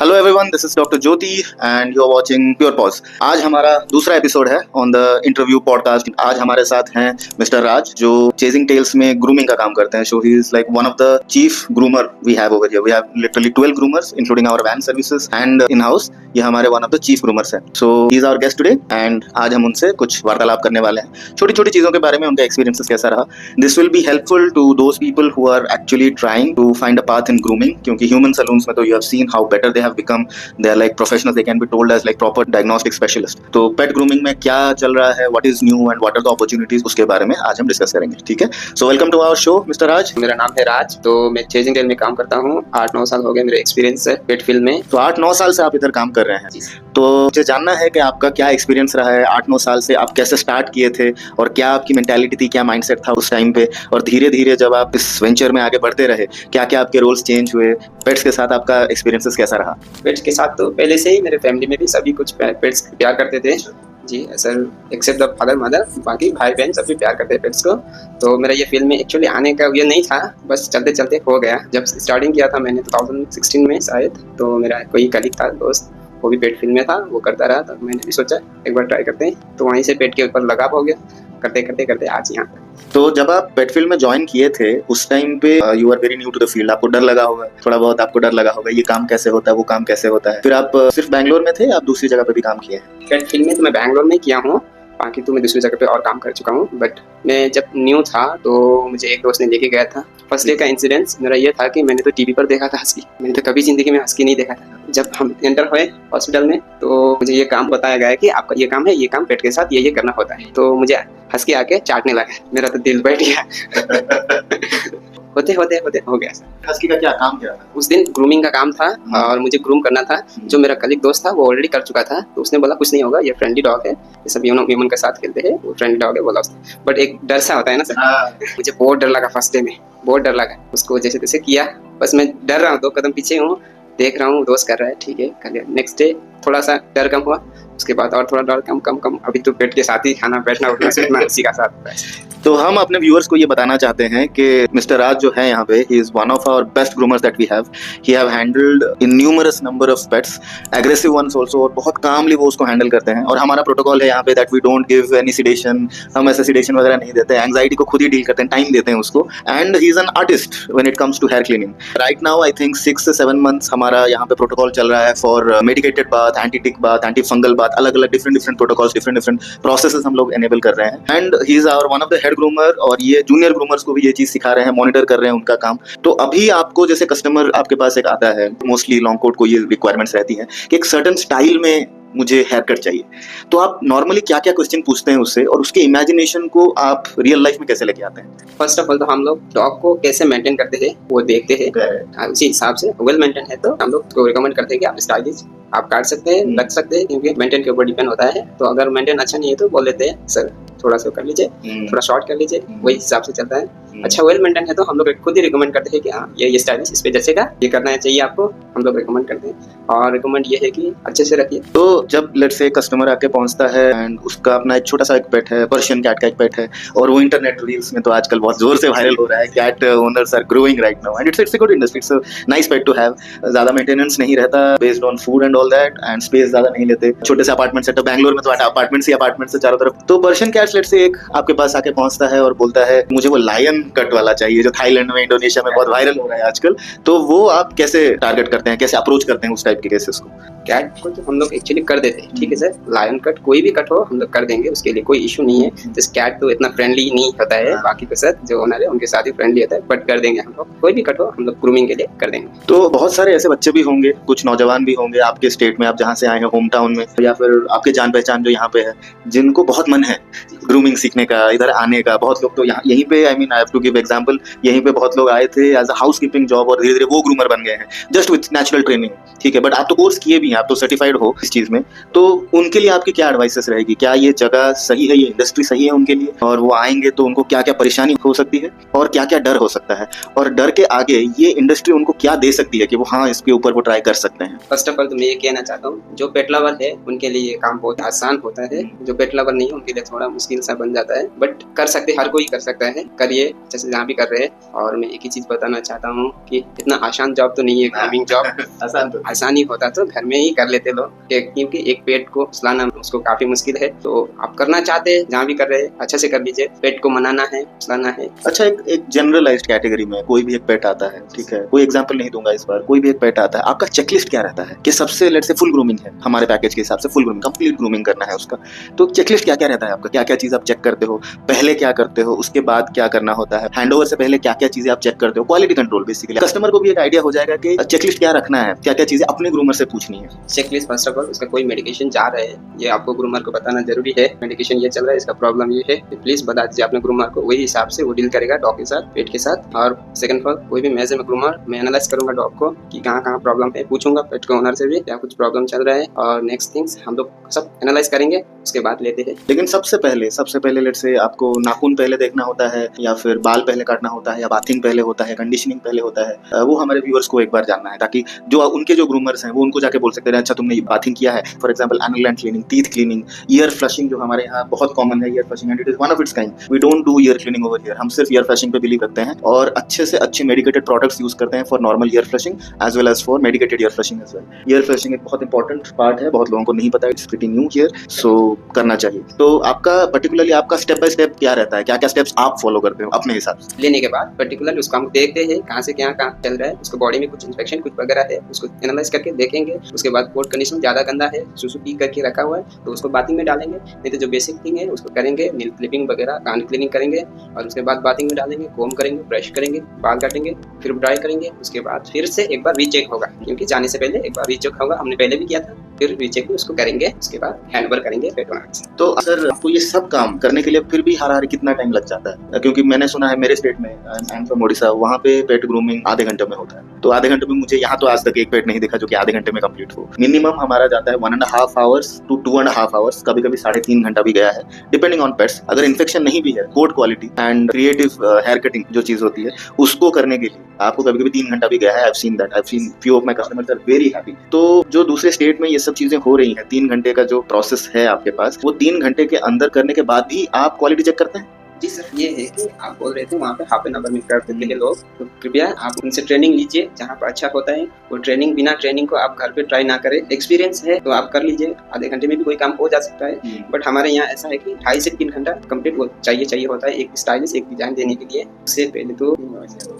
Hello everyone, this is doctor Jyoti and you are watching Pure Paws. आज हमारा दूसरा episode है ऑन द इंटरव्यू पॉडकास्ट। आज हमारे साथ हैं मिस्टर राज, जो चेजिंग टेल्स में ग्रूमिंग का काम करते हैं। So he is like one of the chief groomer we have over here. We have literally 12 groomers including our van services and in house. ये हमारे one of the chief groomers हैं। So he is our guest today and आज हम उनसे कुछ वार्तालाप करने वाले हैं, छोटी छोटी चीजों के बारे में, उनका एक्सपीरियंसेस कैसा रहा। This will be helpful to those people who are actually trying to find a path in grooming, क्योंकि ह्यूमन सलून्स में तो you have seen how better they have become. They are like professionals, they can be told as like proper diagnostic specialist. तो pet grooming में क्या चल रहा है, what is new and what are the opportunities, उसके बारे में आज हम डिस्कस करेंगे। ठीक है, so welcome to our show, Mr. राज। मेरा नाम है राज, तो मैं चेजिंग टेल में काम करता हूँ। 8-9 साल हो गए मेरे एक्सपीरियंस है पेट फील्ड में। तो 8-9 साल से आप इधर काम कर रहे हैं। तो मुझे जानना है कि आपका क्या एक्सपीरियंस रहा है 8-9 साल से। आप कैसे स्टार्ट किए थे और क्या आपकी मेंटालिटी थी, क्या माइंडसेट था उस टाइम पे, और धीरे धीरे जब आप इस वेंचर में आगे बढ़ते रहे क्या क्या आपके रोल्स चेंज हुए, पेट्स के साथ आपका एक्सपीरियंसेस कैसा रहा? पेट्स के साथ तो पहले से ही मेरे फैमिली में भी सभी कुछ पेट्स प्यार करते थे जी, sir except the father mother, बाकी भाई बहन सभी प्यार करते हैं पेट्स को। तो मेरा ये फील्ड में एक्चुअली आने का ये नहीं था, बस चलते चलते हो गया। जब स्टार्टिंग किया था मैंने 2016 में शायद, तो मेरा कोई कलीग था, दोस्त, वो भी पेट फील्ड में था, वो करता रहा, तो मैंने भी सोचा एक बार ट्राई करते हैं। तो वहीं से पेट के ऊपर लगाव हो गया, करते करते करते आज यहाँ। तो जब आप पेट फील्ड में ज्वाइन किए थे उस टाइम पे you are very new to the field, आपको डर लगा होगा, थोड़ा बहुत आपको डर लगा होगा, ये काम कैसे होता है, वो काम कैसे होता है। फिर आप सिर्फ बैंगलोर में थे या आप दूसरी जगह पे भी काम किए हैं? पेट फील्ड में तो मैं बैंगलोर में किया हूँ, बाकी तो मैं दूसरी जगह पे और काम कर चुका हूँ। बट मैं जब न्यू था तो मुझे एक दोस्त ने लेके गया था। फर्स्ट डे का इंसिडेंस मेरा ये था कि मैंने तो टीवी पर देखा था हस्की, मैंने तो कभी जिंदगी में हस्की नहीं देखा था। जब हम एंटर हुए हॉस्पिटल में तो मुझे ये काम बताया गया कि आपका ये काम है, ये काम पेट के साथ ये करना होता है। तो मुझे हस्की आके चाटने लगा, मेरा तो दिल बैठ गया। होते होते होते हो गया सर। हस्की का क्या काम क्या था? उस दिन ग्रूमिंग का काम था और मुझे ग्रूम करना था। जो मेरा कलीग दोस्त था वो ऑलरेडी कर चुका था, तो उसने बोला कुछ नहीं होगा, ये फ्रेंडली डॉग है, ये सब ह्यूमन के साथ खेलते हैं, वो फ्रेंडली डॉग है बोला उसने। बट एक डर सा होता है ना सर, मुझे बहुत डर लगा फर्स्ट डे में, बहुत डर लगा। उसको जैसे तैसे किया, बस मैं डर रहा हूँ, 2 कदम पीछे हूँ, देख रहा हूँ दोस्त कर रहा है, ठीक है कर लिया। नेक्स्ट डे थोड़ा सा डर कम हुआ, उसके बाद और थोड़ा डर कम। अभी तो पेट के साथ ही खाना बैठना उठना सीखना इसी का साथ। तो हम अपने व्यूअर्स को ये बताना चाहते हैं कि मिस्टर राज जो है यहाँ पे, he is one of our best groomers that we have. He have handled in numerous number of pets, aggressive ones also, और बहुत कामली वो उसको हैंडल करते हैं। और हमारा प्रोटोकॉल है यहाँ पे that we don't give any sedation, हम ऐसे सिडेशन वगैरह नहीं देते, एंग्जाइटी को खुद ही डील करते हैं, टाइम देते हैं उसको। And he is an artist when it comes to hair cleaning. Right now I think 6 से 7 मंथ्स हमारा यहाँ पे प्रोटोकॉल चल रहा है for medicated bath, anti tick bath, anti fungal bath, अलग अलग डिफरेंट प्रोटोकॉल्स, डिफरेंट प्रोसेसेस हम लोग एनेबल कर रहे हैं। And he is hour one of the head groomer, और ये जूनियर ग्रूमर्स को भी ये चीज सिखा रहे हैं, मॉनिटर कर रहे हैं उनका काम। तो अभी आपको जैसे कस्टमर आपके पास एक आता है, मोस्टली लॉन्ग कोट को ये रिक्वायरमेंट्स रहती है कि एक सर्टेन स्टाइल में मुझे हेयर कट चाहिए, तो आप नॉर्मली क्या क्या क्वेश्चन पूछते हैं उससे, और उसके इमेजिनेशन को आप रियल लाइफ में कैसे लेके आते हैं? फर्स्ट ऑफ ऑल तो हम लोग डॉग को कैसे मेंटेन करते हैं वो देखते हैं, उसी हिसाब से वेल मेंटेन है तो हम लोग को रिकमेंड करते हैं कि आप स्टाइलिश आप काट सकते हैं, रख सकते हैं, क्योंकि मेंटेन के ऊपर डिपेंड होता है। तो अगर मेंटेन अच्छा नहीं है तो बोल देते हैं सर थोड़ा सा कर लीजिए, थोड़ा शॉर्ट कर लीजिए, वही हिसाब से चलता है। अच्छा वेल मेंटेन है तो हम लोग खुद ही रिकमेंड करते हैं कि हाँ ये स्टाइलिश इस पे जैसे का ये करना चाहिए आपको, हम लोग रिकमेंड करते हैं। और रिकमेंड ये है कि अच्छे से रखिए। तो जब लेट्स से कस्टमर आके पहुंचता है एंड उसका अपना एक छोटा सा एक पेट है, पर्शियन कैट का एक पेट है, और वो इंटरनेट रील्स में तो आजकल बहुत जोर से वायरल हो रहा है, cat owners are growing right now and it's a good industry, it's a nice pet to have. ज्यादा मेंटेनेंस नहीं रहता, based on food and all that, and space ज्यादा नहीं लेते, छोटे से अपार्टमेंट सेटअप, बैंगलोर में तो अपार्टमेंट्स ही अपार्टमेंट्स से चारों तरफ। तो पर्शियन कैट्स लेट्स से एक आपके पास आके पहुंचता है और बोलता है मुझे वो लायन कट वाला चाहिए जो थाईलैंड में, इंडोनेशिया में बहुत वायरल हो रहा है आजकल, तो वो आप कैसे टारगेट करते हैं, कैसे अप्रोच करते हैं उस टाइप के केसेस को? कैट को तो हम लोग एक्चुअली कर देते हैं, ठीक है सर, लायन कट कोई भी कट हो हम लोग कर देंगे, उसके लिए कोई इशू नहीं है। जैसे कैट तो इतना फ्रेंडली नहीं होता है, बाकी के साथ जो ओनर है उनके साथ ही फ्रेंडली होता है, बट कर देंगे हम लोग, कोई भी कट हो हम लोग ग्रूमिंग के लिए कर देंगे। तो बहुत सारे ऐसे बच्चे भी होंगे, कुछ नौजवान भी होंगे आपके स्टेट में, आप जहाँ से आए हैं होम टाउन में, या फिर आपके जान पहचान जो यहाँ पे है, जिनको बहुत मन है ग्रूमिंग सीखने का, इधर आने का। बहुत लोग तो यहाँ यहीं पे, I mean I have to give example, यहीं पे बहुत लोग आए थे as a housekeeping job और धीरे धीरे वो ग्रूमर बन गए हैं जस्ट विथ नेचुरल ट्रेनिंग, ठीक है। बट आप तो कोर्स किए भी हैं, आप तो सर्टिफाइड हो इस चीज में, तो उनके लिए आपकी क्या एडवाइसेस रहेगी? क्या ये जगह सही है, ये इंडस्ट्री सही है उनके लिए, और वो आएंगे तो उनको क्या क्या परेशानी हो सकती है और क्या क्या डर हो सकता है, और डर के आगे ये इंडस्ट्री उनको क्या दे सकती है कि वो हाँ इसके ऊपर वो ट्राई कर सकते हैं? फर्स्ट ऑफ ऑल तो मैं ये कहना चाहता हूँ, जो पेट लवर है उनके लिए ये काम बहुत आसान होता है, जो पेट लवर नहीं है उनके लिए थोड़ा मुश्किल सा बन जाता है, बट कर सकते, हर कोई कर सकता है, करिए जैसे जहाँ भी कर रहे हैं। और मैं एक ही चीज बताना चाहता हूँ कि इतना आसान जॉब तो नहीं है ग्रूमिंग जॉब। आसानी होता तो घर में ही कर लेते लोग, क्योंकि एक पेट को सुलाना उसको काफी मुश्किल है। तो आप करना चाहते हैं, जहाँ भी कर रहे हैं अच्छे से कर लीजिए। पेट को मनाना है, सुलाना है। अच्छा, एक जनरलाइज्ड कैटेगरी में कोई भी एक पेट आता है, ठीक है, कोई एग्जांपल नहीं दूंगा इस बार, कोई भी एक पेट आता है, आपका चेकलिस्ट क्या रहता है कि सबसे लेट्स से फुल ग्रूमिंग है हमारे पैकेज के हिसाब से, फुल ग्रूमिंग कंप्लीट ग्रूमिंग करना है उसका, तो चेकलिस्ट क्या क्या रहता है आपका? क्या क्या चीज आप चेक करते हो, पहले क्या करते हो, उसके बाद क्या करना होता है, हैंडओवर से पहले क्या क्या चीजें आप चेक करते हो? क्वालिटी कंट्रोल बेसिकली कस्टमर को भी एक आइडिया हो जाएगा कि चेकलिस्ट क्या रखना है, क्या क्या चीजें अपने ग्रूमर से पूछनी है। चेकलिस्ट फर्स्ट ऑफ ऑल, उसका कोई मेडिकेशन जा रहा है ये आपको ग्रूमर को बताना जरूरी है। मेडिकेशन ये चल रहा है, इसका प्रॉब्लम ये है, प्लीज बता दीजिए अपने ग्रूमर को, वही हिसाब से वो डील करेगा डॉग के साथ, पेट के साथ। और सेकंड ऑफ ऑल, कोई भी मेजर में ग्रूमर मैं एनालाइज करूंगा डॉग को कि कहाँ कहाँ प्रॉब्लम है, पूछूंगा पेट के ओनर से भी क्या कुछ प्रॉब्लम चल रहा है, और नेक्स्ट थिंग्स हम लोग सब एनालाइज करेंगे, उसके बाद लेते हैं। लेकिन सबसे पहले लेट्स से आपको नाखून पहले देखना होता है, या फिर बाल पहले काटना होता है, या बाथिंग पहले होता है, कंडीशनिंग पहले होता है, वो हमारे व्यूअर्स को एक बार जानना है, ताकि जो उनके जो ग्रूमर्स हैं वो उनको जाके बोल सकते हैं अच्छा तुमने बाथिंग किया है। For example anal gland cleaning, teeth cleaning, ear flushing जो हमारे यहाँ बहुत कॉमन है, ear flushing, and it is one of its kind. We don't do ear cleaning over here, हम सिर्फ ईयर फ्लशिंग पे बिलीव रखते हैं और अच्छे से अच्छे मेडिकेटेड प्रोडक्ट्स यूज करते हैं for normal ear flushing as well as for medicated ear flushing as well. Ear flushing एक बहुत इंपॉर्टेंट पार्ट है, बहुत लोगों को नहीं पता, इट्स प्रीटी न्यू हियर, सो करना चाहिए। तो आपका पर्टिकुलरली आपका स्टेप बाय स्टेप क्या रहता है, क्या क्या स्टेप्स आप फॉलो करते हो अपने हिसाब से? लेने के बाद पर्टिकुलर उसको हम देखते हैं कहाँ से क्या कहाँ चल रहा है, उसको बॉडी में कुछ इन्फेक्शन कुछ वगैरह है, उसको एनालाइज करके देखेंगे। उसके बाद कोट कंडीशन ज्यादा गंदा है, सुसु पी करके रखा हुआ है, तो उसको बाथिंग में डालेंगे। नहीं तो जो बेसिक थिंग है उसको करेंगे, नील क्लिपिंग वगैरह, कान क्लीनिंग करेंगे, और उसके बाद बाथिंग में डालेंगे, कोम करेंगे, ब्रश करेंगे, बाल काटेंगे, फिर ड्राई करेंगे। उसके बाद फिर से एक बार रीचेक होगा, क्योंकि जाने से पहले एक बार रीचेक होगा, हमने पहले भी किया था, फिर रीचेक भी उसको करेंगे। उसके बाद हैंडओवर करेंगे पेट ओनर से। तो अगर आपको ये सब काम करने के लिए फिर भी हार कितना टाइम लग जाता है? क्योंकि मैंने सुना है मेरे स्टेट में, आई एम फ्रॉम ओडिशा, वहाँ पे पेट ग्रूमिंग आधे घंटे में होता है। तो आधे घंटे में मुझे यहाँ तो आज तक एक पेट नहीं दिखा जो कि आधे घंटे में कंप्लीट हो। मिनिमम हमारा जाता है 1.5 hours to 2.5 hours, कभी कभी 3.5 घंटा भी गया है, डिपेंडिंग ऑन पेट्स। अगर इन्फेक्शन नहीं भी है, good quality and creative hair cutting जो चीज होती है उसको करने के लिए आपको कभी कभी 3 घंटा भी गया है। I have seen that, I have seen few of my customers are very happy. तो जो दूसरे स्टेट में ये सब चीजें हो रही हैं, 3 घंटे का जो प्रोसेस है आपके पास, वो 3 घंटे के अंदर करने के बाद भी आप क्वालिटी चेक करते हैं? जी सर, ये है कि आप बोल रहे थे वहाँ पे हाफ एन आवर में कर देते हैं लोग, तो कृपया आप उनसे ट्रेनिंग लीजिए जहाँ पर अच्छा होता है। वो ट्रेनिंग, बिना ट्रेनिंग को आप घर पे ट्राई ना करें। एक्सपीरियंस है तो आप कर लीजिए, आधे घंटे में भी कोई काम हो जा सकता है। बट हमारे यहाँ ऐसा है कि 2.5 से 3 घंटा कंप्लीट चाहिए होता है एक स्टाइलिश एक डिजाइन देने के लिए। उससे पहले तो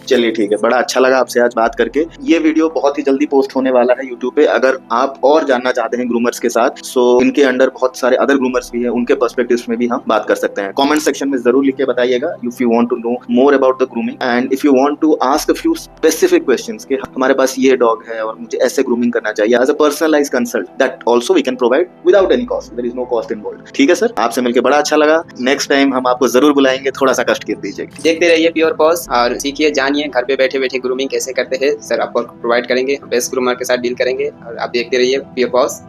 चलिए ठीक है, बड़ा अच्छा लगा आपसे आज बात करके। ये वीडियो बहुत ही जल्दी पोस्ट होने वाला है यूट्यूब पे। अगर आप और जानना चाहते हैं ग्रूमर्स के साथ, सो इनके अंडर बहुत सारे अदर ग्रूमर्स भी हैं, उनके पर्सपेक्टिव्स में भी हम बात कर सकते हैं। कमेंट सेक्शन में जरूर लिख के बताइएगा if you want to know more about the grooming and if you want to ask a few specific questions कि हमारे पास ये डॉग है और मुझे ऐसे ग्रूमिंग करना चाहिए, as a personalized consult that also we can provide without any cost, there is no cost involved। ठीक है सर, आपसे मिलकर बड़ा अच्छा लगा। नेक्स्ट टाइम हम आपको जरूर बुलाएंगे, थोड़ा सा कष्ट कर दीजिएगा। देखते रहिए प्योर पॉज और सीखिए, जानिए घर पे बैठे बैठे ग्रूमिंग कैसे करते हैं। सर आपको प्रोवाइड करेंगे, बेस्ट ग्रूमर के साथ डील करेंगे, और आप देखते रहिए प्योर पॉज।